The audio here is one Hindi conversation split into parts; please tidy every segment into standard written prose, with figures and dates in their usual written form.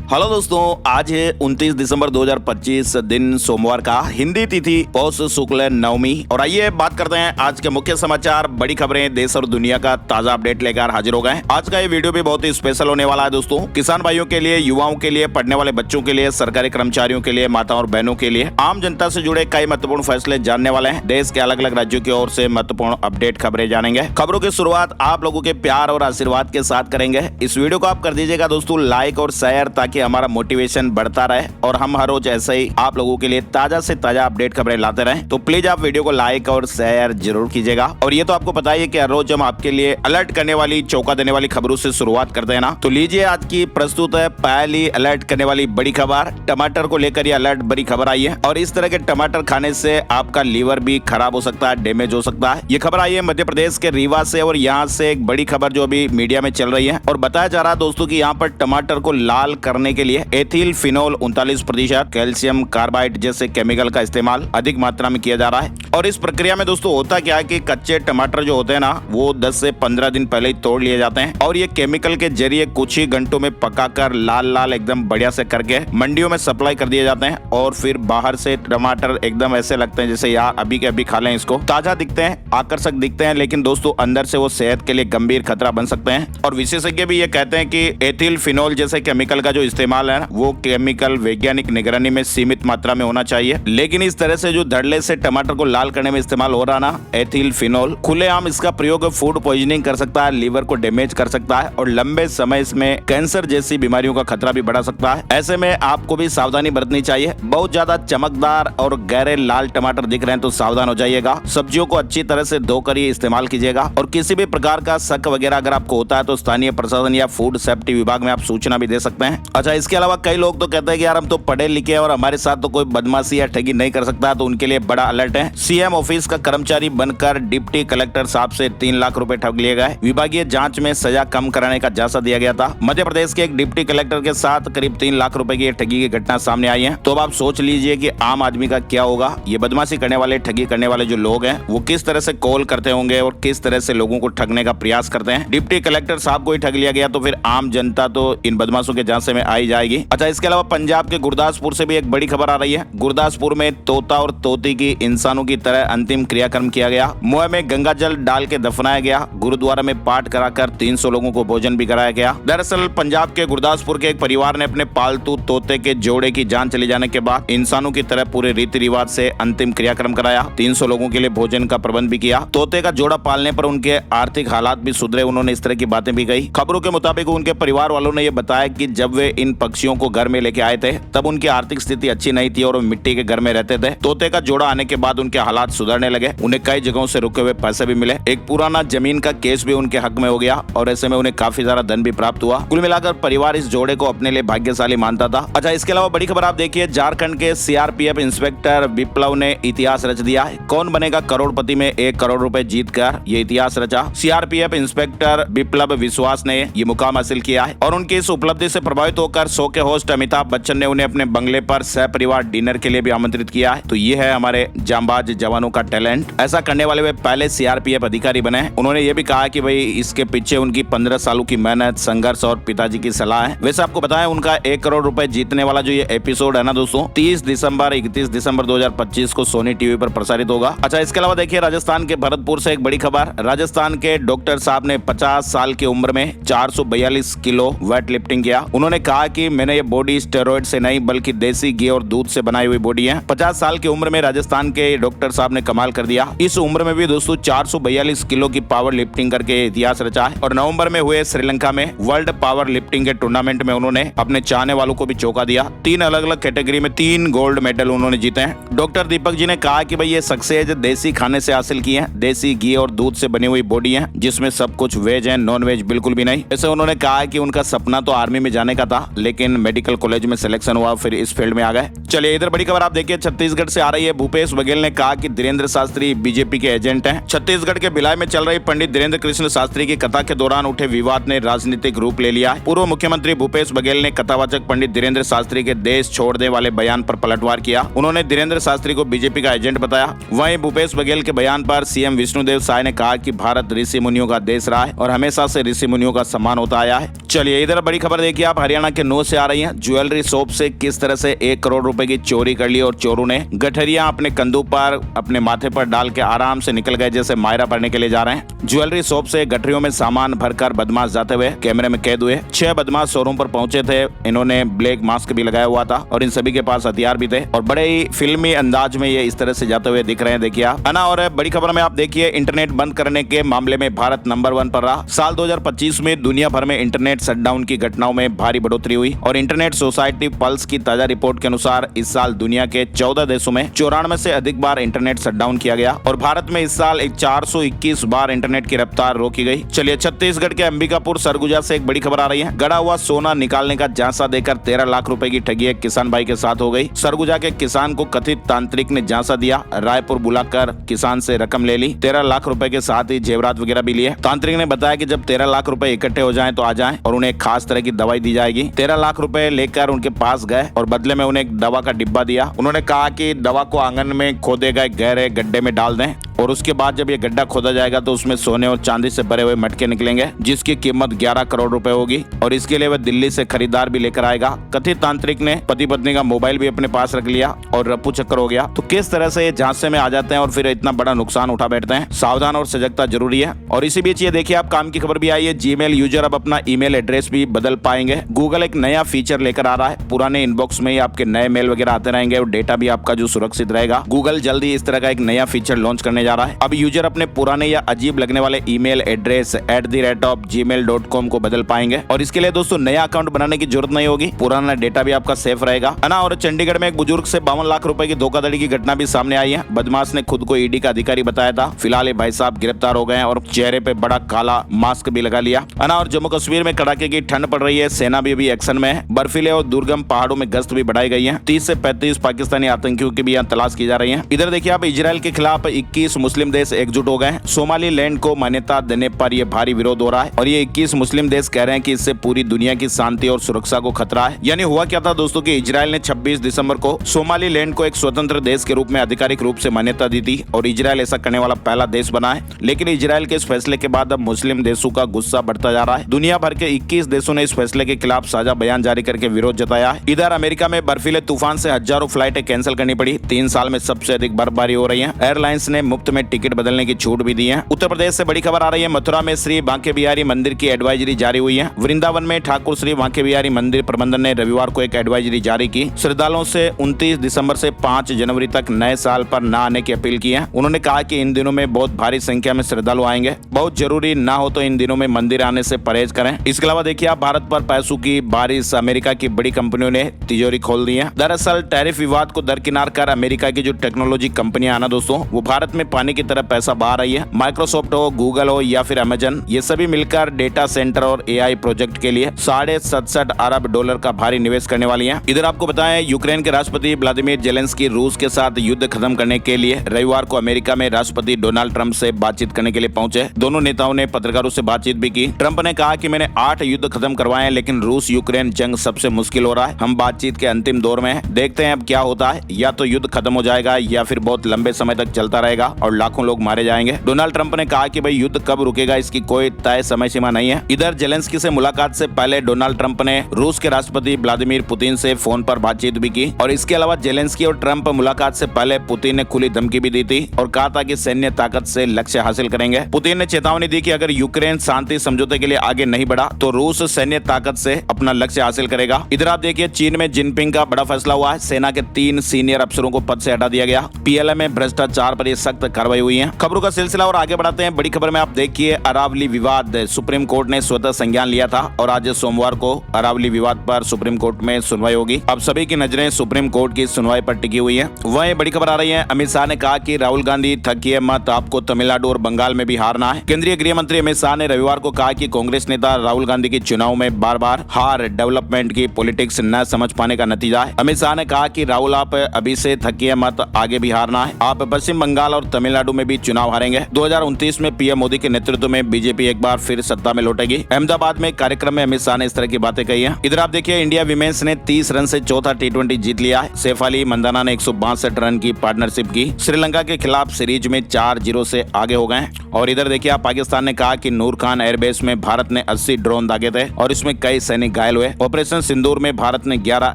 हेलो दोस्तों, आज है 29 दिसंबर 2025 दिन सोमवार का, हिंदी तिथि पौष शुक्ल नवमी। और आइए बात करते हैं आज के मुख्य समाचार, बड़ी खबरें, देश और दुनिया का ताजा अपडेट लेकर हाजिर हो गए। आज का ये वीडियो भी बहुत ही स्पेशल होने वाला है दोस्तों। किसान भाइयों के लिए, युवाओं के लिए, पढ़ने वाले बच्चों के लिए, सरकारी कर्मचारियों के लिए, माता और बहनों के लिए, आम जनता से जुड़े कई महत्वपूर्ण फैसले जानने वाले हैं। देश के अलग अलग राज्यों की ओर से महत्वपूर्ण अपडेट खबरें जानेंगे। खबरों की शुरुआत आप लोगों के प्यार और आशीर्वाद के साथ करेंगे। इस वीडियो को आप कर दीजिएगा दोस्तों लाइक और शेयर, ताकि हमारा मोटिवेशन बढ़ता रहे और हम हर रोज ऐसे ही आप लोगों के लिए ताजा से ताजा अपडेट खबरें लाते रहें। तो प्लीज आप वीडियो को लाइक और शेयर जरूर कीजिएगा। और ये तो आपको पता ही है कि हर रोज हम आपके लिए अलर्ट करने वाली, चौंका देने वाली खबरों से शुरुआत करते हैं ना। तो लीजिए, आज की प्रस्तुत है पहली अलर्ट करने वाली बड़ी खबर। टमाटर को लेकर ये अलर्ट बड़ी खबर आई है और इस तरह के टमाटर खाने से आपका लीवर भी खराब हो सकता है, डैमेज हो सकता है। ये खबर आई है मध्य प्रदेश के रीवा से और यहाँ से एक बड़ी खबर जो अभी मीडिया में चल रही है और बताया जा रहा है दोस्तों कि यहाँ पर टमाटर को लाल करने के लिए एथिल फिनोल 39%, कैल्शियम कार्बाइड जैसे केमिकल का इस्तेमाल अधिक मात्रा में किया जा रहा है। और इस प्रक्रिया में दोस्तों होता क्या है कि कच्चे टमाटर जो होते हैं ना, वो 10 से 15 दिन पहले ही तोड़ लिए जाते हैं और ये केमिकल के जरिए कुछ ही घंटों में पकाकर लाल लाल एकदम बढ़िया से करके मंडियों में सप्लाई कर दिए जाते हैं। और फिर बाहर से टमाटर एकदम ऐसे लगते हैं जैसे यार अभी के अभी खा लें इसको। ताजा दिखते हैं, आकर्षक दिखते हैं, लेकिन दोस्तों अंदर से वो सेहत के लिए गंभीर खतरा बन सकते हैं। और विशेषज्ञ भी ये कहते हैं कि एथिल फिनोल जैसे केमिकल का जो इस्तेमाल है वो केमिकल वैज्ञानिक निगरानी में सीमित मात्रा में होना चाहिए। लेकिन इस तरह से जो धड़ल्ले से टमाटर को लाल करने में इस्तेमाल हो रहा ना एथिल फिनोल, खुलेआम इसका प्रयोग फूड पॉइजनिंग कर सकता है, लीवर को डैमेज कर सकता है और लंबे समय इसमें कैंसर जैसी बीमारियों का खतरा भी बढ़ा सकता है। ऐसे में आपको भी सावधानी बरतनी चाहिए। बहुत ज्यादा चमकदार और गहरे लाल टमाटर दिख रहे हैं तो सावधान हो जाइएगा। सब्जियों को अच्छी तरह से धोकर ही इस्तेमाल कीजिएगा और किसी भी प्रकार का शक वगैरह अगर आपको होता है तो स्थानीय प्रशासन या फूड सेफ्टी विभाग में आप सूचना भी दे सकते हैं। अच्छा, इसके अलावा कई लोग तो कहते हैं कि यार हम तो पढ़े लिखे हैं और हमारे साथ तो कोई बदमाशी या ठगी नहीं कर सकता, तो उनके लिए बड़ा अलर्ट है। सीएम ऑफिस का कर्मचारी बनकर डिप्टी कलेक्टर साहब से 3 लाख रुपए ठग लिए गए। विभागीय जांच में सजा कम कराने का जायजा दिया गया था। मध्य प्रदेश के एक डिप्टी कलेक्टर के साथ करीब 3 लाख रुपए की ठगी की घटना सामने आई है। तो अब आप सोच लीजिए कि आम आदमी का क्या होगा। ये बदमाशी करने वाले, ठगी करने वाले जो लोग हैं वो किस तरह से कॉल करते होंगे और किस तरह से लोगों को ठगने का प्रयास करते हैं। डिप्टी कलेक्टर साहब को ही ठग लिया गया तो फिर आम जनता तो इन बदमाशों के झांसे में आई जाएगी। अच्छा, इसके अलावा पंजाब के गुरदासपुर से भी एक बड़ी खबर आ रही है। गुरदासपुर में तोता और तोती की इंसानों की तरह अंतिम क्रियाक्रम किया गया। मुंह में गंगा जल डाल के दफनाया गया। गुरुद्वारा में पाठ कराकर 300 लोगों को भोजन भी कराया गया। दरअसल पंजाब के गुरदासपुर के एक परिवार ने अपने पालतू तोते के जोड़े की जान चले जाने के बाद इंसानों की तरह पूरे रीति रिवाज से अंतिम क्रियाक्रम कराया। 300 लोगों के लिए भोजन का प्रबंध भी किया। तोते का जोड़ा पालने पर उनके आर्थिक हालात भी सुधरे। उन्होंने इस तरह की बातें भी कही। खबरों के मुताबिक उनके परिवार वालों ने यह बताया कि जब वे इन पक्षियों को घर में लेके आए थे तब उनकी आर्थिक स्थिति अच्छी नहीं थी और वो मिट्टी के घर में रहते थे। तोते का जोड़ा आने के बाद उनके हालात सुधरने लगे। उन्हें कई जगहों से रुके हुए पैसे भी मिले। एक पुराना जमीन का केस भी उनके हक में हो गया और ऐसे में उन्हें काफी ज्यादा धन भी प्राप्त हुआ। कुल मिलाकर परिवार इस जोड़े को अपने लिए भाग्यशाली मानता था। अच्छा, इसके अलावा बड़ी खबर आप देखिए, झारखंड के सीआरपीएफ इंस्पेक्टर विप्लव ने इतिहास रच दिया है। कौन बनेगा करोड़पति में 1 करोड़ रुपए जीत कर ये इतिहास रचा। सीआरपीएफ इंस्पेक्टर विप्लव विश्वास ने ये मुकाम हासिल किया है और उनकी इस उपलब्धि से प्रभावित होकर शो के होस्ट अमिताभ बच्चन ने उन्हें अपने बंगले पर सहपरिवार डिनर के लिए भी आमंत्रित किया है। तो ये है हमारे जांबाज जवानों का टैलेंट। ऐसा करने वाले वे पहले सीआरपीएफ अधिकारी बने। उन्होंने ये भी कहा कि भाई इसके पीछे उनकी 15 सालों की मेहनत, संघर्ष और पिताजी की सलाह है। वैसे आपको बताएं, उनका 1 करोड़ रुपए जीतने वाला जो ये एपिसोड है ना दोस्तों, 31 दिसंबर 2025 को सोनी टीवी पर प्रसारित होगा। अच्छा, इसके अलावा देखिए, राजस्थान के भरतपुर से एक बड़ी खबर। राजस्थान के डॉक्टर साहब ने 50 साल की उम्र में 442 किलो वेट लिफ्टिंग किया। उन्होंने कहा कि मैंने ये बॉडी स्टेरॉइड से नहीं बल्कि देसी घी और दूध से बनाई हुई बॉडी है। 50 साल की उम्र में राजस्थान के डॉक्टर साहब ने कमाल कर दिया। इस उम्र में भी दोस्तों 442 किलो की पावर लिफ्टिंग करके इतिहास रचा है। और नवंबर में हुए श्रीलंका में वर्ल्ड पावर लिफ्टिंग के टूर्नामेंट में उन्होंने अपने चाहने वालों को भी चौंका दिया। 3 अलग अलग कैटेगरी में 3 गोल्ड मेडल उन्होंने जीते हैं। डॉक्टर दीपक जी ने कहा कि भाई ये सक्सेस देसी खाने से हासिल की है। देसी घी और दूध से बनी हुई बॉडी है जिसमें सब कुछ वेज है, नॉन वेज बिल्कुल भी नहीं। ऐसे उन्होंने कहा कि उनका सपना तो आर्मी में जाने का था, लेकिन मेडिकल कॉलेज में सिलेक्शन हुआ, फिर इस फील्ड में आ गए। चलिए, इधर बड़ी खबर आप देखिए, छत्तीसगढ़ से आ रही है। भूपेश बघेल ने कहा कि धीरेन्द्र शास्त्री बीजेपी के एजेंट हैं। छत्तीसगढ़ के भिलाई में चल रही पंडित धीरेन्द्र कृष्ण शास्त्री की कथा के दौरान उठे विवाद ने राजनीतिक रूप ले लिया है। पूर्व मुख्यमंत्री भूपेश बघेल ने कथावाचक पंडित धीरेन्द्र शास्त्री के देश छोड़ने वाले बयान पर पलटवार किया। उन्होंने धीरेन्द्र शास्त्री को बीजेपी का एजेंट बताया। वहीं भूपेश बघेल के बयान पर सीएम विष्णुदेव साय ने कहा कि भारत ऋषि मुनियों का देश रहा है और हमेशा से ऋषि मुनियों का सम्मान होता आया है। चलिए, इधर बड़ी खबर देखिए आप, हरियाणा के नो से आ रही हैं। ज्वेलरी शॉप से किस तरह से 1 करोड़ रुपए की चोरी कर ली और चोरों ने गठरिया अपने कंधों पर अपने माथे पर डाल के आराम से निकल गए जैसे मायरा पढ़ने के लिए जा रहे हैं। ज्वेलरी शॉप से गठरियों में सामान भरकर बदमाश जाते हुए कैमरे में कैद हुए। 6 बदमाश शोरूम पर पहुंचे थे। इन्होंने ब्लैक मास्क भी लगाया हुआ था और इन सभी के पास हथियार भी थे और बड़े ही फिल्मी अंदाज में ये इस तरह से जाते हुए दिख रहे हैं। देखिए अना। और बड़ी खबर में आप देखिए, इंटरनेट बंद करने के मामले में भारत नंबर 1 पर रहा। साल 2025 में दुनिया भर में इंटरनेट शटडाउन की घटनाओं में भारी बढ़ोतरी हुई और इंटरनेट सोसाइटी पल्स की ताजा रिपोर्ट के अनुसार इस साल दुनिया के 14 देशों में 94 से अधिक बार इंटरनेट शटडाउन किया गया और भारत में इस साल 421 बार इंटरनेट की रफ्तार रोकी गई। चलिए, छत्तीसगढ़ के अंबिकापुर सरगुजा से एक बड़ी खबर आ रही है। गड़ा हुआ सोना निकालने का झांसा देकर 13 लाख रुपए की ठगी एक किसान भाई के साथ हो गई। सरगुजा के किसान को कथित तांत्रिक ने झांसा दिया। रायपुर बुलाकर किसान से रकम ले ली। 13 लाख रुपए के साथ ही जेवरात वगैरह भी लिए। तांत्रिक ने बताया कि जब 13 लाख रुपए इकट्ठे हो जाएं तो आ जाएं और उन्हें एक खास तरह की दवाई दी जाएगी। 13 लाख रुपए लेकर उनके पास गए और बदले में उन्हें एक दवा का डिब्बा दिया। उन्होंने कहा कि दवा को आंगन में खोदे गए गहरे गड्ढे में डाल दें और उसके बाद जब ये गड्ढा खोदा जाएगा तो उसमें सोने और चांदी से भरे हुए मटके निकलेंगे जिसकी कीमत 11 करोड़ रुपए होगी और इसके लिए वह दिल्ली से खरीदार भी लेकर आएगा। कथित तांत्रिक ने पति पत्नी का मोबाइल भी अपने पास रख लिया और रप्पू चक्कर हो गया। तो किस तरह से ये झांसे में आ जाते हैं और फिर इतना बड़ा नुकसान उठा बैठते हैं। सावधान और सजगता जरूरी है। और इसी बीच ये देखिए, आप काम की खबर भी आई है। जीमेल यूजर अब अपना ईमेल एड्रेस भी बदल पाएंगे। गूगल एक नया फीचर लेकर आ रहा है। पुराने इनबॉक्स में ही आपके नए मेल वगैरह आते रहेंगे और डेटा भी आपका जो सुरक्षित रहेगा। गूगल जल्दी इस तरह का एक नया फीचर लॉन्च करने जा रहा है। अब यूजर अपने पुराने या अजीब लगने वाले ईमेल एड्रेस @gmail.com को बदल पाएंगे और इसके लिए दोस्तों नया अकाउंट बनाने की जरूरत नहीं होगी। पुराना डेटा भी आपका सेफ रहेगा, है ना। और चंडीगढ़ में एक बुजुर्ग से 52 लाख रुपए की धोखाधड़ी की घटना भी सामने आई है। बदमाश ने खुद को ईडी का अधिकारी बताया था। फिलहाल ये भाई साहब गिरफ्तार हो गए हैं और चेहरे पे बड़ा काला मास्क भी लगा लिया, है ना। और जम्मू कश्मीर में कड़ाके की ठंड पड़ रही है। सेना भी अभी एक्शन में है। बर्फीले और दुर्गम पहाड़ों में गश्त भी बढ़ाई गई है। 30 से 35 पाकिस्तानी आतंकियों की भी यहाँ तलाश की जा रही है। इधर देखिए आप, इजराइल के खिलाफ 21 मुस्लिम देश एकजुट हो गए हैं। सोमालीलैंड को मान्यता देने पर यह भारी विरोध हो रहा है और ये 21 मुस्लिम देश कह रहे हैं कि इससे पूरी दुनिया की शांति और सुरक्षा को खतरा है। यानी हुआ क्या था दोस्तों कि इजराइल ने 26 दिसंबर को सोमालीलैंड को एक स्वतंत्र देश के रूप में आधिकारिक रूप से मान्यता दी थी और इजराइल ऐसा करने वाला पहला देश बना है। लेकिन इजराइल के इस फैसले के बाद अब मुस्लिम देशों का गुस्सा बढ़ता जा रहा है। दुनिया भर के 21 देशों ने इस फैसले के खिलाफ साझा बयान जारी करके विरोध जताया है। इधर अमेरिका में बर्फीले तूफान से हजारों फ्लाइटें कैंसिल करनी पड़ी। 3 साल में सबसे अधिक बर्फबारी हो रही है। एयरलाइंस ने मुफ्त में टिकट बदलने की छूट भी दी है। उत्तर प्रदेश से बड़ी खबर आ रही है। मथुरा में श्री बांके बिहारी मंदिर की एडवाइजरी जारी हुई है। वृंदावन में ठाकुर श्री बांके बिहारी मंदिर प्रबंधन ने रविवार को एक एडवाइजरी जारी की। श्रद्धालुओं से 29 दिसंबर से 5 जनवरी तक नए साल पर न आने की अपील की है। उन्होंने कहा कि इन दिनों में बहुत भारी संख्या में श्रद्धालु आएंगे। बहुत जरूरी ना हो तो इन दिनों में मंदिर आने से परहेज करें। इसके अलावा देखिए आप, भारत पर पैसों की बारिश। अमेरिका की बड़ी कंपनियों ने तिजोरी खोल दी है। दरअसल टैरिफ विवाद को दरकिनार कर अमेरिका की जो टेक्नोलॉजी कंपनियां आना दोस्तों, वो भारत में पानी की तरह पैसा बहा रही है। माइक्रोसॉफ्ट हो, गूगल हो या फिर अमेजन, ये सभी मिलकर डेटा सेंटर और एआई प्रोजेक्ट के लिए $67 अरब का भारी निवेश करने वाली है। इधर आपको बताएं, यूक्रेन के राष्ट्रपति व्लादिमीर जेलेंस्की रूस के साथ युद्ध खत्म करने के लिए रविवार को अमेरिका में राष्ट्रपति डोनाल्ड ट्रंप से बातचीत करने के लिए पहुंचे। दोनों नेताओं ने पत्रकारों से बातचीत भी की। ट्रंप ने कहा कि मैंने 8 युद्ध खत्म करवाए हैं, लेकिन रूस यूक्रेन जंग सबसे मुश्किल हो रहा है। हम बातचीत के अंतिम दौर में हैं। देखते हैं अब क्या होता है। या तो युद्ध खत्म हो जाएगा या फिर बहुत लंबे समय तक चलता रहेगा और लाखों लोग मारे जाएंगे। डोनाल्ड ट्रंप ने कहा कि भाई युद्ध कब रुकेगा इसकी कोई तय समय सीमा नहीं है। इधर जेलेंस्की से मुलाकात से पहले डोनाल्ड ट्रंप ने रूस के राष्ट्रपति व्लादिमीर पुतिन से फोन पर बातचीत भी की और इसके अलावा जेलेंस्की और ट्रंप मुलाकात से पहले पुतिन ने खुली धमकी भी दी थी और कहा था कि सैन्य ताकत से लक्ष्य हासिल करेंगे। पुतिन ने चेतावनी दी कि अगर यूक्रेन शांति समझौते के लिए आगे नहीं बढ़ा तो रूस सैन्य ताकत से अपना लक्ष्य हासिल करेगा। इधर आप देखिए, चीन में जिनपिंग का बड़ा फैसला हुआ है। सेना के 3 सीनियर अफसरों को पद से हटा दिया गया। पीएलए में भ्रष्टाचार पर सख्त कार्रवाई हुई है। खबरों का सिलसिला और आगे बढ़ाते हैं। बड़ी खबर में आप देखिए, अरावली विवाद। सुप्रीम कोर्ट ने स्वतः संज्ञान लिया था और आज सोमवार को अरावली विवाद पर सुप्रीम कोर्ट में सुनवाई होगी। अब सभी की नजरें सुप्रीम कोर्ट की सुनवाई पर टिकी हुई है। वहीं बड़ी खबर आ रही है, अमित शाह ने कहा कि राहुल गांधी थकिए मत, आपको तमिलनाडु और बंगाल में भी हारना है। केंद्रीय गृह मंत्री अमित शाह ने रविवार को कहा कि कांग्रेस नेता राहुल गांधी की चुनाव में बार बार हार डेवलपमेंट की पॉलिटिक्स न समझ पाने का नतीजा है। अमित शाह ने कहा कि राहुल, आप अभी से थकिए मत, आगे भी हारना है। आप पश्चिम बंगाल और तमिलनाडु में भी चुनाव हारेंगे। 2029 में पीएम मोदी के नेतृत्व में बीजेपी एक बार फिर सत्ता में लौटेगी। अहमदाबाद में कार्यक्रम में अमित शाह ने इस तरह की बातें कही हैं। इधर आप देखिए, इंडिया विमेंस ने 30 रन से चौथा T20 जीत लिया है। सैफ अली मंदाना ने 162 रन की पार्टनरशिप की। श्रीलंका के खिलाफ सीरीज में 4-0 से आगे हो गए। और इधर देखिए आप, पाकिस्तान ने कहा कि नूर खान एयरबेस में भारत ने 80 ड्रोन दागे थे और इसमें कई सैनिक घायल हुए। ऑपरेशन सिंदूर में भारत ने 11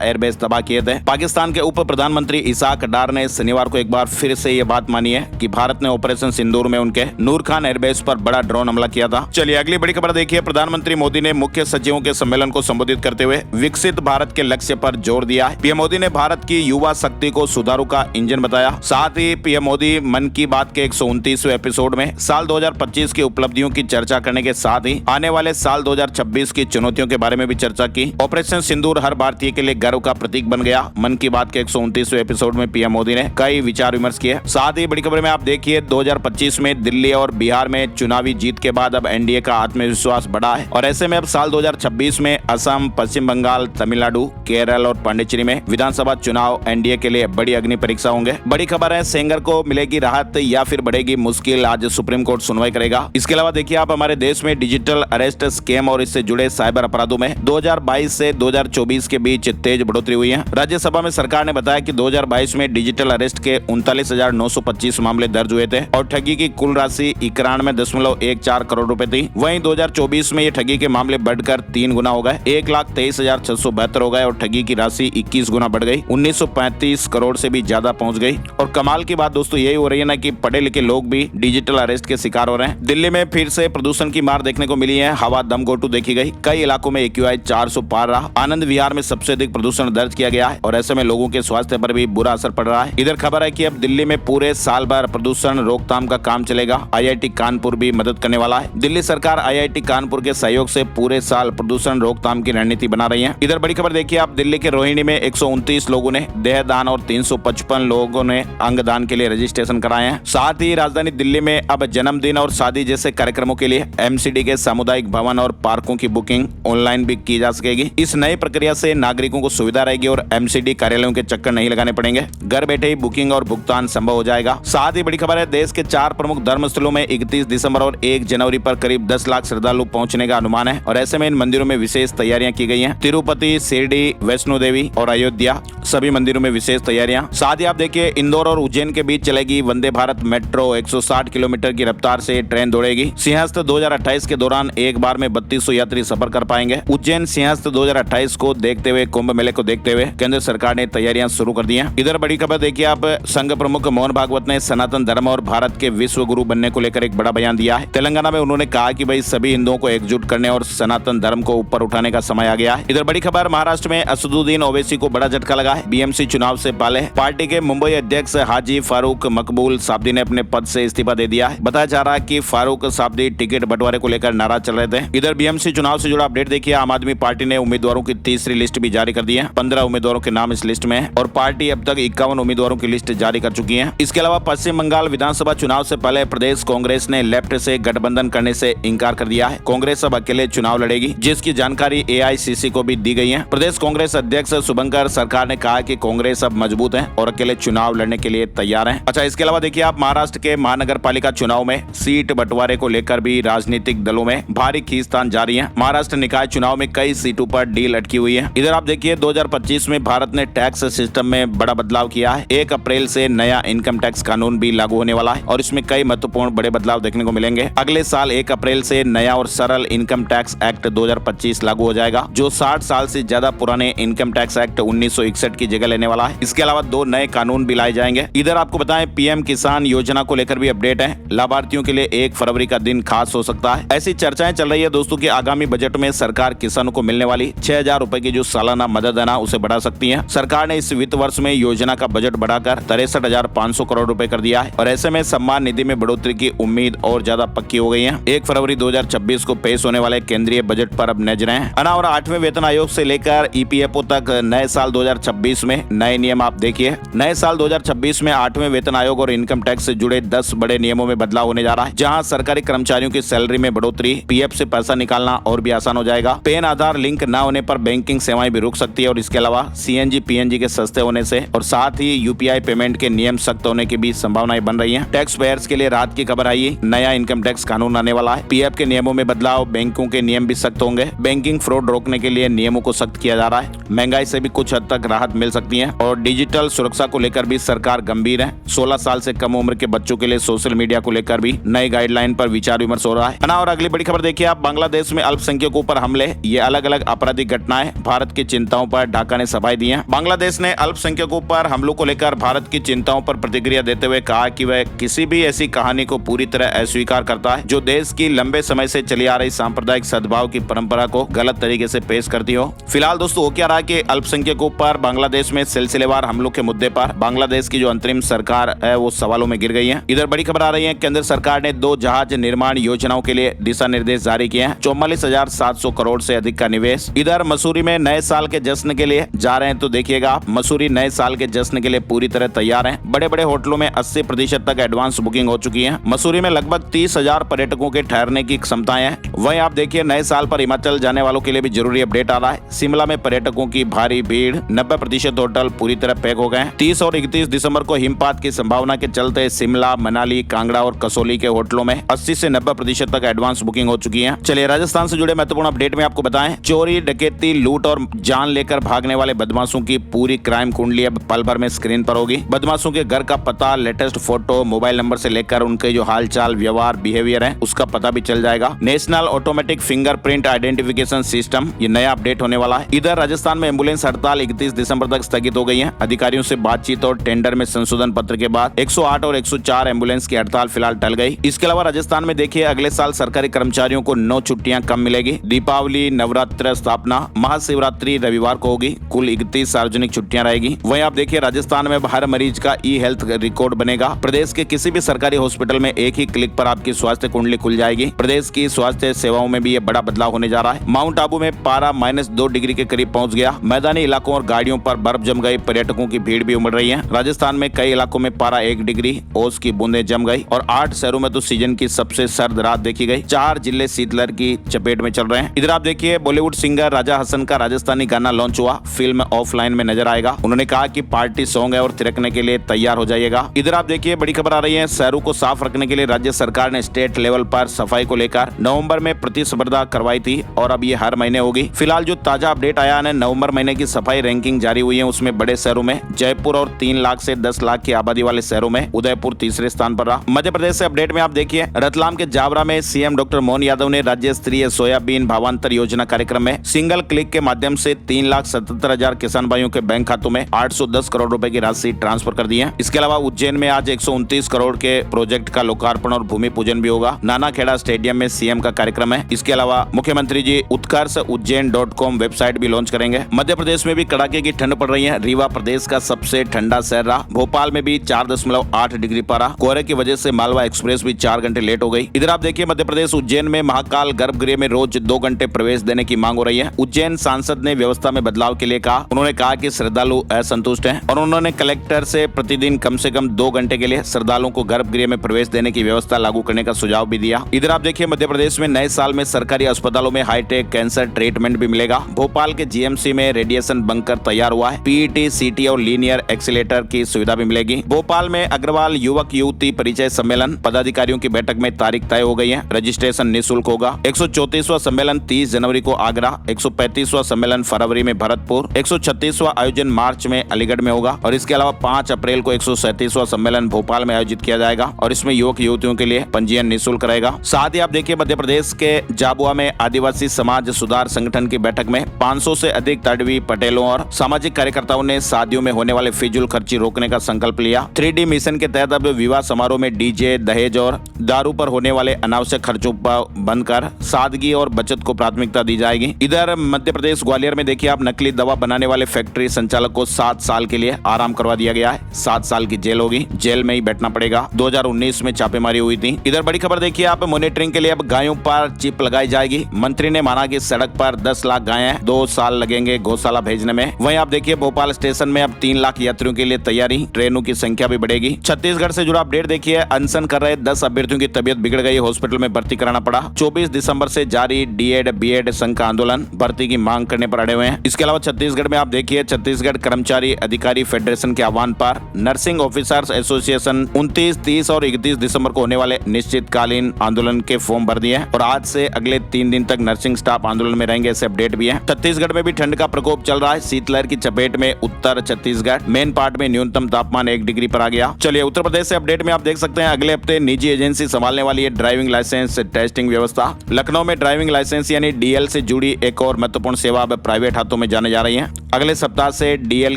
एयरबेस तबाह किए थे। पाकिस्तान के उप प्रधानमंत्री इसाक डार ने शनिवार को एक बार फिर से ये बात मानी है कि भारत ने ऑपरेशन सिंदूर में उनके नूर खान एयरबेस पर बड़ा ड्रोन हमला किया था। चलिए अगली बड़ी खबर देखिए। प्रधानमंत्री मोदी ने मुख्य सचिवों के सम्मेलन को संबोधित करते हुए विकसित भारत के लक्ष्य पर जोर दिया है। पीएम मोदी ने भारत की युवा शक्ति को सुधारू का इंजन बताया। साथ ही पीएम मोदी मन की बात के 129वें एपिसोड में साल 2025 की उपलब्धियों की चर्चा करने के साथ ही आने वाले साल 2026 की चुनौतियों के बारे में भी चर्चा की। ऑपरेशन सिंदूर हर भारतीय के लिए गर्व का प्रतीक बन गया। मन की बात के 129वें एपिसोड में पीएम मोदी ने कई विचार विमर्श किए। साथ ही बड़ी खबर में आप देखिए, 2025 में दिल्ली और बिहार में चुनावी जीत के बाद अब एनडीए का आत्मविश्वास बढ़ा है और ऐसे में अब साल 2026 में असम, पश्चिम बंगाल, तमिलनाडु, केरल और पांडिचेरी में विधानसभा चुनाव एनडीए के लिए बड़ी अग्नि परीक्षा होंगे। बड़ी खबर है, सेंगर को मिलेगी राहत या फिर बढ़ेगी मुश्किल, आज सुप्रीम कोर्ट सुनवाई करेगा। इसके अलावा देखिए आप, हमारे देश में डिजिटल अरेस्ट स्कैम और इससे जुड़े साइबर अपराधों में 2022 से 2024 के बीच तेज बढ़ोतरी हुई है। राज्यसभा में सरकार ने बताया कि 2022 में डिजिटल अरेस्ट के 39,925 मामले दर्ज हुए थे और ठगी की कुल राशि 91.14 करोड़ रुपए थी। वहीं 2024 में ये ठगी के मामले बढ़कर 3 गुना हो गए, 1,23,672 हो गए और ठगी की राशि 21 गुना बढ़ गई, 1935 करोड़ से भी ज्यादा पहुंच गई। और कमाल की बात दोस्तों यही हो रही है ना कि पढ़े लिखे लोग भी डिजिटल अरेस्ट के शिकार हो रहे हैं। दिल्ली में फिर से प्रदूषण की मार देखने को मिली है। हवा दम घोटू देखी गई। कई इलाकों में AQI 400 पार रहा। आनंद विहार में सबसे अधिक प्रदूषण दर्ज किया गया है और ऐसे में लोगों के स्वास्थ्य पर भी बुरा असर पड़ रहा है। इधर खबर है कि अब दिल्ली में पूरे साल भर प्रदूषण रोकथाम का काम चलेगा। IIT कानपुर भी मदद करने वाला है। दिल्ली सरकार IIT कानपुर के सहयोग से पूरे साल प्रदूषण रोकथाम की रणनीति बना रही है। इधर बड़ी खबर देखिए आप, दिल्ली के रोहिणी में 129 लोगों ने देहदान और 355 लोगों ने अंगदान के लिए रजिस्ट्रेशन कराए हैं। साथ ही राजधानी दिल्ली में अब जन्मदिन और शादी जैसे कार्यक्रमों के लिए MCD के सामुदायिक भवन और पार्कों की बुकिंग ऑनलाइन भी की जा सकेगी। इस नई प्रक्रिया से नागरिकों को सुविधा रहेगी और MCD कार्यालयों के चक्कर नहीं लगाने पड़ेंगे। घर बैठे ही बुकिंग और भुगतान संभव हो जाएगा। साथ ही बड़ी खबर है, देश के 4 प्रमुख धर्मस्थलों में 31 दिसंबर और 1 जनवरी पर करीब 10 लाख श्रद्धालु पहुंचने का अनुमान है और ऐसे में इन मंदिरों में विशेष तैयारियां की गई हैं। तिरुपति, शिरडी, वैष्णो देवी और अयोध्या सभी मंदिरों में विशेष तैयारियां। साथ ही आप देखिए, इंदौर और उज्जैन के बीच चलेगी वंदे भारत मेट्रो। 160 किलोमीटर की रफ्तार से ट्रेन दौड़ेगी। सिंहस्थ 2028 के दौरान एक बार में 3200 यात्री सफर कर पाएंगे। उज्जैन सिंहस्थ 2028 को देखते हुए, कुंभ मेले को देखते हुए केंद्र सरकार ने तैयारियां शुरू कर दी हैं। इधर बड़ी खबर देखिए आप, संघ प्रमुख मोहन भागवत ने सनातन धर्म और भारत के विश्व गुरु बनने को लेकर एक बड़ा बयान दिया है। तेलंगाना में उन्होंने कहा कि भाई सभी हिंदुओं को एकजुट करने और सनातन धर्म को ऊपर उठाने का समय आ गया है। इधर बड़ी खबर, महाराष्ट्र में असदुद्दीन ओवैसी को बड़ा झटका लगा है। BMC चुनाव से पहले पार्टी के मुंबई अध्यक्ष हाजी फारूक मकबूल साब्दी ने अपने पद से इस्तीफा दे दिया है। बताया जा रहा है कि फारूक साब्दी टिकट बंटवारे को लेकर नाराज चल रहे थे। इधर BMC चुनाव से जुड़ा अपडेट देखिए, आम आदमी पार्टी ने उम्मीदवारों की तीसरी लिस्ट भी जारी कर दी है। 15 उम्मीदवारों के नाम इस लिस्ट में है और पार्टी अब तक 51 उम्मीदवारों की लिस्ट जारी कर चुकी है। इसके अलावा पश्चिम बंगाल विधानसभा चुनाव से पहले प्रदेश कांग्रेस ने लेफ्ट से गठबंधन करने से इंकार कर दिया है। कांग्रेस अब अकेले चुनाव लड़ेगी, जिसकी जानकारी AICC को भी दी गई है। प्रदेश कांग्रेस अध्यक्ष शुभंकर सरकार ने कहा कि कांग्रेस अब मजबूत है और अकेले चुनाव लड़ने के लिए तैयार है। अच्छा, इसके अलावा देखिए आप, महाराष्ट्र के महानगर पालिका चुनाव में सीट बंटवारे को लेकर भी राजनीतिक दलों में भारी खींचतान जारी है। महाराष्ट्र निकाय चुनाव में कई सीटों पर डील अटकी हुई है। इधर आप देखिए, 2025 में भारत ने टैक्स सिस्टम में बड़ा बदलाव किया है। 1 अप्रैल से नया इनकम टैक्स कानून भी लागू होने वाला है और इसमें कई महत्वपूर्ण बड़े बदलाव देखने को मिलेंगे। अगले साल 1 अप्रैल से नया और सरल इनकम टैक्स एक्ट 2025 लागू हो जाएगा, जो 60 साल से ज्यादा पुराने इनकम टैक्स एक्ट 1961 की जगह लेने वाला है। इसके अलावा 2 नए कानून भी लाए जाएंगे। इधर आपको बताएं, PM किसान योजना को लेकर भी अपडेट है। लाभार्थियों के लिए 1 फरवरी का दिन खास हो सकता है। ऐसी चर्चाएं चल रही है दोस्तों की आगामी बजट में सरकार किसानों को मिलने वाली 6000 रुपए की जो सालाना मदद है ना, उसे बढ़ा सकती है। सरकार ने इस वित्त वर्ष में योजना का बजट बढ़ाकर 63,500 करोड़ रुपए कर दिया है और ऐसे में सम्मान निधि में बढ़ोतरी की उम्मीद और ज्यादा पक्की हो गई है। 1 फरवरी 2026 को पेश होने वाले केंद्रीय बजट पर अब नजरें हैं। और 8वें वेतन आयोग से लेकर EPFO तक नए साल 2026 में नए नियम आप देखिए। नए साल 2026 में 8वें वेतन आयोग और इनकम टैक्स से जुड़े 10 बड़े नियमों में बदलाव होने जा रहा है, जहां सरकारी कर्मचारियों की सैलरी में बढ़ोतरी, PF से पैसा निकालना और भी आसान हो जाएगा। पैन आधार लिंक न होने पर बैंकिंग सेवाएं भी रुक सकती है और इसके अलावा CNG PNG के सस्ते होने से और साथ ही UPI पेमेंट के नियम सख्त होने की भी संभावना संभावनाएं बन रही हैं। टैक्स पेयर्स के लिए राहत की खबर आई है, नया इनकम टैक्स कानून आने वाला है। पीएफ के नियमों में बदलाव, बैंकों के नियम भी सख्त होंगे। बैंकिंग फ्रॉड रोकने के लिए नियमों को सख्त किया जा रहा है। महंगाई से भी कुछ हद तक राहत मिल सकती है और डिजिटल सुरक्षा को लेकर भी सरकार गंभीर है। 16 साल से कम उम्र के बच्चों के लिए सोशल मीडिया को लेकर भी नई गाइडलाइन पर विचार विमर्श हो रहा है ना। और अगली बड़ी खबर देखिए आप, बांग्लादेश में अल्पसंख्यकों पर हमले, ये अलग अलग आपराधिक घटनाएं, भारत की चिंताओं पर ढाका ने सफाई दी है। बांग्लादेश ने अल्पसंख्यकों पर हमलों को लेकर भारत की चिंताओं पर प्रतिक्रिया देते हुए कहा कि वह किसी भी ऐसी कहानी को पूरी तरह अस्वीकार करता है जो देश की लंबे समय से चली आ रही सांप्रदायिक सद्भाव की परंपरा को गलत तरीके से पेश करती हो। फिलहाल दोस्तों हो क्या रहा है कि अल्पसंख्यकों पर बांग्लादेश में सिलसिलेवार हमलों के मुद्दे पर बांग्लादेश की जो अंतरिम सरकार है वो सवालों में गिर गई है। इधर बड़ी खबर आ रही है, केंद्र सरकार ने 2 जहाज निर्माण योजनाओं के लिए दिशा निर्देश जारी किए हैं। 44,700 करोड़ से अधिक का निवेश। इधर मसूरी में नए साल के जश्न के लिए जा रहे हैं तो देखिएगा, मसूरी नए साल के जश्न के लिए पूरी तरह तैयार है। बड़े बड़े होटलों में 80% तक एडवांस बुकिंग हो चुकी है। मसूरी में लगभग 30,000 पर्यटकों के ठहरने की क्षमताएं हैं। वहीं आप देखिए नए साल पर हिमाचल जाने वालों के लिए भी जरूरी अपडेट आ रहा है। शिमला में पर्यटकों की भारी भीड़, 90% होटल पूरी तरह पैक हो गए। 30 और 31 दिसंबर को हिमपात की संभावना के चलते शिमला, मनाली, कांगड़ा और कसौली के होटलों में 80 से 90% तक एडवांस बुकिंग हो चुकी है। चलिए राजस्थान से जुड़े महत्वपूर्ण अपडेट में आपको बताएं, चोरी, डकैती, लूट और जान लेकर भागने वाले बदमाशों की पूरी क्राइम कुंडली अब पल भर में स्क्रीन पर होगी। बदमाशों के घर का पता, लेटेस्ट फोटो, मोबाइल नंबर से लेकर उनके जो हालचाल, व्यवहार, बिहेवियर है उसका पता भी चल जाएगा। National automatic fingerprint identification system ये नया अपडेट होने वाला है। इधर राजस्थान में एम्बुलेंस हड़ताल 31 दिसंबर तक स्थगित हो गई है। अधिकारियों से बातचीत और टेंडर में संशोधन पत्र के बाद 108 और 104 एम्बुलेंस की हड़ताल फिलहाल टल गई। इसके अलावा राजस्थान में देखिए अगले साल सरकारी कर्मचारियों को 9 छुट्टियां कम मिलेगी। दीपावली, नवरात्र, स्थापना, महाशिवरात्रि रविवार को होगी। कुल 31 सार्वजनिक छुट्टियां रहेगी। वहीं आप देखिए राजस्थान में हर मरीज का ई हेल्थ रिकॉर्ड बनेगा। प्रदेश के किसी भी सरकारी हॉस्पिटल में एक ही क्लिक पर आपकी स्वास्थ्य कुंडली खुल जाएगी। प्रदेश की स्वास्थ्य सेवाओं में भी ये बड़ा बदलाव होने जा रहा है। माउंट आबू में पारा -2 डिग्री के करीब पहुंच गया। मैदानी इलाकों और गाड़ियों पर बर्फ जम गई। पर्यटकों की भीड़ भी उमड़ रही है। राजस्थान में कई इलाकों में पारा 1 डिग्री, ओस की बूंदें जम गई और 8 शहरों में तो सीजन की सबसे सर्द रात देखी गई। 4 जिले शीतलहर की चपेट में चल रहे हैं। इधर आप देखिए बॉलीवुड सिंगर राजा हसन का राजस्थानी गाना लॉन्च हुआ। फिल्म ऑफलाइन में नजर आएगा। उन्होंने कहा कि पार्टी सॉन्ग है और थिरकने के लिए तैयार हो जाइएगा। इधर आप देखिए बड़ी खबर आ रही है, शहरों को साफ रखने के लिए राज्य सरकार ने स्टेट लेवल पर सफाई को लेकर नवंबर में प्रतिस्पर्धा करवाई थी और अब ये हर महीने होगी। फिलहाल जो ताजा अपडेट आया है, नवंबर महीने की सफाई रैंकिंग जारी हुई है। उसमें बड़े शहरों में जयपुर और 3 लाख से 10 लाख की आबादी वाले शहरों में उदयपुर तीसरे स्थान पर रहा। मध्य प्रदेश से अपडेट में आप देखिए रतलाम के जावरा में सीएम डॉक्टर मोहन यादव ने राज्य स्तरीय सोयाबीन भावांतर योजना कार्यक्रम में सिंगल क्लिक के माध्यम से 3,77,000 किसान भाइयों के बैंक खातों में 810 करोड़ रुपए की राशि ट्रांसफर कर दी है। इसके अलावा उज्जैन में आज 129 करोड़ के प्रोजेक्ट का लोकार्पण और भूमि पूजन भी होगा। नानाखेड़ा स्टेडियम में सीएम का कार्यक्रम है। इसके अलावा मुख्यमंत्री जी उत्कर्ष उज्जैन.com वेबसाइट भी लॉन्च करेंगे। मध्य प्रदेश में भी कड़ाके की ठंड पड़ रही है। रीवा प्रदेश का सबसे ठंडा शहर रहा। भोपाल में भी 4.8 डिग्री पारा। कोहरे की वजह से मालवा एक्सप्रेस भी 4 घंटे लेट हो गई। इधर आप देखिए मध्य प्रदेश उज्जैन में महाकाल गर्भगृह में रोज 2 घंटे प्रवेश देने की मांग हो रही है। उज्जैन सांसद ने व्यवस्था में बदलाव के लिए कहा। उन्होंने कहा कि श्रद्धालु असंतुष्ट हैं और उन्होंने कलेक्टर से प्रतिदिन कम से कम 2 घंटे के लिए श्रद्धालुओं को गर्भगृह में प्रवेश देने की व्यवस्था लागू करने का सुझाव भी दिया। इधर आप देखिए मध्य प्रदेश में नए साल में सरकारी अस्पतालों में हाईटेक कैंसर ट्रीटमेंट भी मिलेगा। भोपाल के जीएमसी में रेडिएशन बंकर तैयार हुआ है। पीईटी, सीटी और लीनियर एक्सीलेटर की सुविधा भी मिलेगी। भोपाल में अग्रवाल युवक युवती परिचय सम्मेलन पदाधिकारियों की बैठक में तारीख तय हो गई है। रजिस्ट्रेशन निःशुल्क होगा। 134वां सम्मेलन 30 जनवरी को आगरा, 135वां सम्मेलन फरवरी में भरतपुर, 136वां आयोजन मार्च में अलीगढ़ में होगा और इसके अलावा 5 अप्रैल को 137वां सम्मेलन भोपाल में आयोजित किया जाएगा और इसमें युवक युवतियों के लिए पंजीयन निःशुल्क रहेगा। साथ ही आप देखिए मध्य प्रदेश के झाबुआ में आदिवासी समाज सुधार संगठन की बैठक में 500 से अधिक तड़वी पटेलों और सामाजिक कार्यकर्ताओं ने शादियों में होने वाले फिजूल खर्ची रोकने का संकल्प लिया। 3D मिशन के तहत अब विवाह समारोह में डीजे, दहेज और दारू पर होने वाले अनावश्यक खर्चों पर बंद कर सादगी और बचत को प्राथमिकता दी जाएगी। इधर मध्य प्रदेश ग्वालियर में देखिए आप नकली दवा बनाने वाले फैक्ट्री संचालक को 7 साल के लिए आराम करवा दिया गया है। 7 साल की जेल होगी, जेल में ही बैठना पड़ेगा। 2019 में छापेमारी हुई थी। इधर बड़ी खबर देखिए आप मॉनिटरिंग के लिए अब गायों पर चिप लगाई जाएगी। मंत्री ने माना कि सड़क पर 10 लाख गायें 2 साल लगेंगे गौशाला भेजने में। वहीं आप देखिए भोपाल स्टेशन में अब 3 लाख यात्रियों के लिए तैयारी, ट्रेनों की संख्या भी बढ़ेगी। छत्तीसगढ़ से जुड़ा अपडेट देखिए, अनशन कर रहे 10 अभ्यर्थियों की तबीयत बिगड़ गई, हॉस्पिटल में भर्ती कराना पड़ा। 24 दिसंबर से जारी डीएड बीएड संघ का आंदोलन, भर्ती की मांग करने पर अड़े हुए हैं। इसके अलावा छत्तीसगढ़ में आप देखिए छत्तीसगढ़ कर्मचारी अधिकारी फेडरेशन के आह्वान पर नर्सिंग ऑफिसर्स एसोसिएशन एसोसिएशन 29, 30 और 31 दिसंबर को होने वाले निश्चितकालीन आंदोलन के फॉर्म भर दिए हैं और आज से अगले 3 दिन तक नर्सिंग स्टाफ आंदोलन में रहेंगे, ऐसे अपडेट भी है। छत्तीसगढ़ में भी ठंड का प्रकोप चल रहा है। शीतलहर की चपेट में उत्तर छत्तीसगढ़, मेन पार्ट में न्यूनतम तापमान 1 डिग्री पर आ गया। चलिए उत्तर प्रदेश से अपडेट में आप देख सकते हैं अगले हफ्ते निजी एजेंसी संभालने वाली है ड्राइविंग लाइसेंस टेस्टिंग व्यवस्था। लखनऊ में ड्राइविंग लाइसेंस यानी डीएल से जुड़ी एक और महत्वपूर्ण सेवा अब प्राइवेट हाथों में जाने जा रही है। अगले सप्ताह से डीएल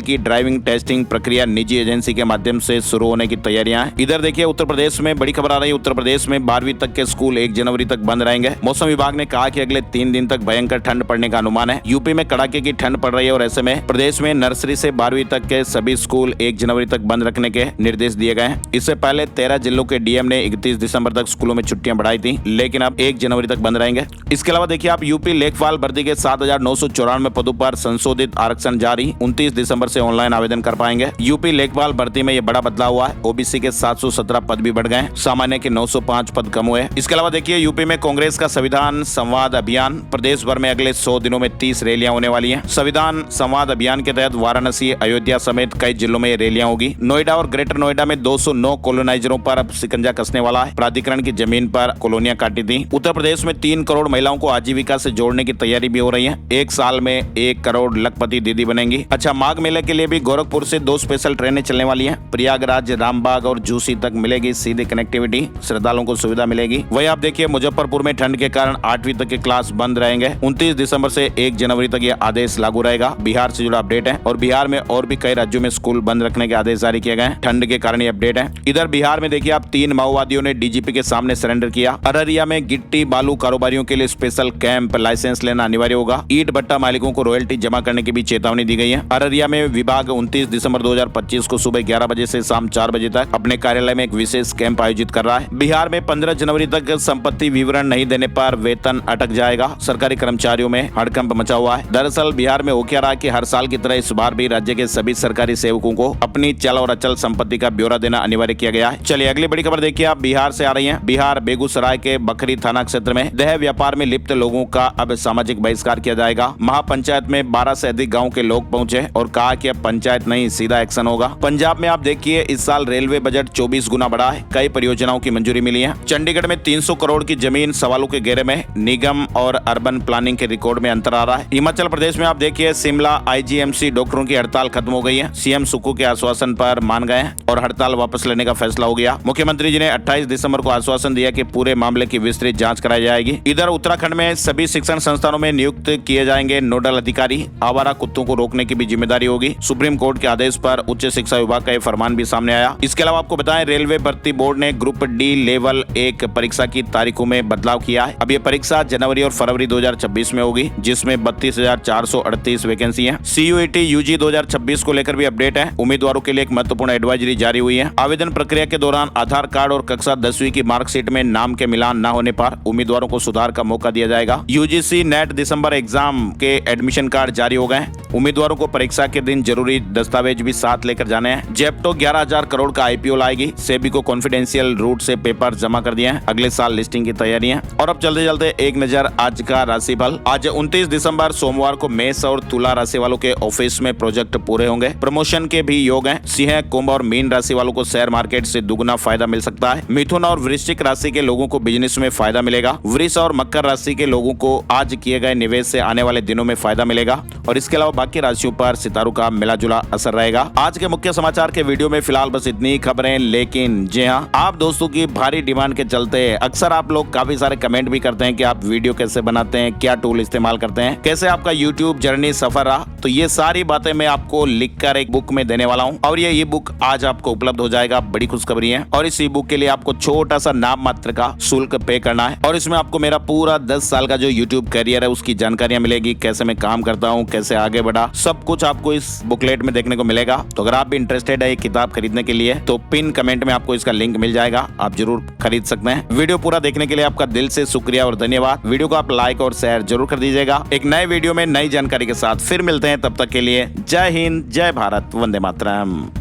की ड्राइविंग टेस्टिंग प्रक्रिया निजी एजेंसी के माध्यम से शुरू होने की तैयारियां हैं। इधर देखिए उत्तर प्रदेश में बड़ी खबर आ रही है। उत्तर प्रदेश में 12वीं तक के स्कूल 1 जनवरी तक बंद रहेंगे। मौसम विभाग ने कहा कि अगले 3 दिन तक भयंकर ठंड पड़ने का अनुमान है। यूपी में कड़ाके की ठंड पड़ रही है और ऐसे में प्रदेश में नर्सरी से 12वीं तक के सभी स्कूल 1 जनवरी तक बंद रखने के निर्देश दिए गए हैं। इससे पहले 13 जिलों के डीएम ने 31 दिसंबर तक स्कूलों में छुट्टियां बढ़ाई थी, लेकिन अब 1 जनवरी तक बंद रहेंगे। इसके अलावा देखिए आप यूपी लेखपाल भर्ती के 7,994 पदों पर संशोधित आरक्षण जारी। 29 दिसंबर से ऑनलाइन आवेदन कर पाएंगे। यूपी लेखपाल भर्ती में ये बड़ा बदलाव हुआ है। ओबीसी के 717 पद भी बढ़ गए, सामान्य के 905 पद कम हुए। इसके अलावा देखिए यूपी में कांग्रेस का संविधान संवाद अभियान, प्रदेश भर में अगले 100 दिनों में 30 रैलियां होने वाली हैं। संविधान संवाद अभियान के तहत वाराणसी, अयोध्या समेत कई जिलों में रैलियां होगी। नोएडा और ग्रेटर नोएडा में 209 कॉलोनाइजरों पर अब शिकंजा कसने वाला है। प्राधिकरण की जमीन पर कॉलोनियां काटी थी। उत्तर प्रदेश में 3 करोड़ महिलाओं को आजीविका से जोड़ने की तैयारी भी हो रही है। 1 साल में 1 करोड़ लखपति दीदी बनेंगी। अच्छा, माघ मेले के लिए भी गोरखपुर से 2 स्पेशल ट्रेनें चलने वाली हैं। प्रयागराज, रामबाग और झूसी तक मिलेगी सीधी कनेक्टिविटी, श्रद्धालुओं को सुविधा मिलेगी। वहीं आप देखिए मुजफ्फरपुर में ठंड के कारण 8वीं तक के क्लास बंद रहेंगे। 29 दिसंबर से 1 जनवरी तक यह आदेश लागू रहेगा। बिहार से जुड़ा अपडेट है और बिहार में और भी कई राज्यों में स्कूल बंद रखने के आदेश जारी किए गए। ठंड के कारण ये अपडेट है। इधर बिहार में देखिए आप 3 माओवादियों ने डीजीपी के सामने सरेंडर किया। अररिया में गिट्टी बालू कारोबारियों के लिए स्पेशल कैंप, लाइसेंस लेना अनिवार्य होगा। ईंट भट्टा मालिकों को रॉयल्टी जमा करने की भी चेतावनी दी गई है। अररिया में विभाग 29 दिसंबर 2025 को सुबह 11 बजे से शाम 4 बजे तक अपने कार्यालय में एक विशेष कैंप आयोजित कर रहा है। बिहार में 15 जनवरी तक संपत्ति विवरण नहीं देने पर वेतन अटक जाएगा। सरकारी कर्मचारियों में हड़कंप मचा हुआ है। दरअसल बिहार में हो क्या रहा कि हर साल की तरह इस बार भी राज्य के सभी सरकारी सेवकों को अपनी चल और अचल संपत्ति का ब्यौरा देना अनिवार्य किया गया है। चलिए अगली बड़ी खबर देखिए आप बिहार से आ रही है। बिहार बेगूसराय के बखरी थाना क्षेत्र में देह व्यापार में लिप्त लोगों का अब सामाजिक बहिष्कार किया जाएगा। महापंचायत में 12 से अधिक गाँव के लोग पहुंचे और कहा कि अब पंचायत नहीं सीधा एक्शन होगा। पंजाब में आप देखिए इस साल रेलवे बजट 24 गुना बढ़ा है। कई परियोजनाओं की मंजूरी मिली है। चंडीगढ़ में 300 करोड़ की जमीन सवालों के घेरे में। निगम और अर्बन प्लानिंग के रिकॉर्ड में अंतर आ रहा है। हिमाचल प्रदेश में आप देखिए शिमला आईजीएमसी डॉक्टरों की हड़ताल खत्म हो गई है। सीएम सुक्खू के आश्वासन पर मान गए और हड़ताल वापस लेने का फैसला हो गया। मुख्यमंत्री जी ने 28 दिसंबर को आश्वासन दिया कि पूरे मामले की विस्तृत जांच कराई जाएगी। इधर उत्तराखंड में सभी शिक्षण संस्थानों में नियुक्त किए जाएंगे नोडल अधिकारी। आवारा कुत्तों को रोकने की भी जिम्मेदारी होगी। सुप्रीम कोर्ट के आदेश पर उच्च शिक्षा विभाग का फरमान भी सामने आया। इसके अलावा आपको बताएं रेलवे भर्ती बोर्ड ने ग्रुप डी लेवल 1 परीक्षा की तारीखों में बदलाव किया है। अब ये परीक्षा जनवरी और फरवरी 2026 में होगी, जिसमें 32,438 वैकेंसी है। CUET UG 2026 को लेकर भी अपडेट है। उम्मीदवारों के लिए एक महत्वपूर्ण एडवाइजरी जारी हुई है। आवेदन प्रक्रिया के दौरान आधार कार्ड और कक्षा 10वीं की मार्कशीट में नाम के मिलान न होने पर उम्मीदवारों को सुधार का मौका दिया जाएगा। UGC नेट दिसंबर एग्जाम के एडमिशन कार्ड जारी हो गए। उम्मीदवारों को परीक्षा के दिन जरूरी दस्तावेज भी साथ लेकर जाने हैं। जेप्टो 11,000 करोड़ का IPO लाएगी। सेबी को कॉन्फिडेंशियल रूट से पेपर जमा कर दिए हैं। अगले साल लिस्टिंग की तैयारियां। और अब चलते चलते एक नजर आज का राशिफल। आज 29 दिसंबर सोमवार को मेष और तुला राशि वालों के ऑफिस में प्रोजेक्ट पूरे होंगे। प्रमोशन के भी योग हैं। सिंह, कुंभ और मीन राशि वालों को शेयर मार्केट से दुगना फायदा मिल सकता है। मिथुन और वृश्चिक राशि के लोगों को बिजनेस में फायदा मिलेगा। वृष और मकर राशि के लोगों को आज किए गए निवेश से आने वाले दिनों में फायदा मिलेगा। और इसके अलावा बाकी राशियों पर सितारों का मिला जुला असर रहेगा। आज के मुख्य समाचार के वीडियो में फिलहाल बस इतनी खबरें, लेकिन जी हाँ, आप दोस्तों की भारी डिमांड के चलते अक्सर आप लोग काफी सारे कमेंट भी करते हैं कि आप वीडियो कैसे बनाते हैं, क्या टूल इस्तेमाल करते हैं, कैसे आपका यूट्यूब जर्नी सफर रहा। तो ये सारी बातें मैं आपको लिखकर एक बुक में देने वाला हूँ और ये बुक आज आपको उपलब्ध हो जाएगा। बड़ी खुशखबरी है। और इस ई बुक के लिए आपको छोटा सा नाम मात्र का शुल्क पे करना है और इसमें आपको मेरा पूरा 10 साल का जो यूट्यूब करियर है उसकी जानकारियां मिलेगी। कैसे मैं काम करता हूँ, कैसे आगे बढ़ा, सब कुछ आपको इस बुकलेट में देखने को मिलेगा। तो अगर आप भी इंटरेस्टेड है ये किताब खरीदने के लिए तो पिन कमेंट में आपको इसका लिंक मिल जाएगा, आप जरूर खरीद सकते हैं। वीडियो पूरा देखने के लिए आपका दिल से शुक्रिया और धन्यवाद। वीडियो को आप लाइक और शेयर जरूर कर दीजिएगा। एक नए वीडियो में नई जानकारी के साथ फिर मिलते हैं। तब तक के लिए जय हिंद, जय भारत, वंदे मातरम।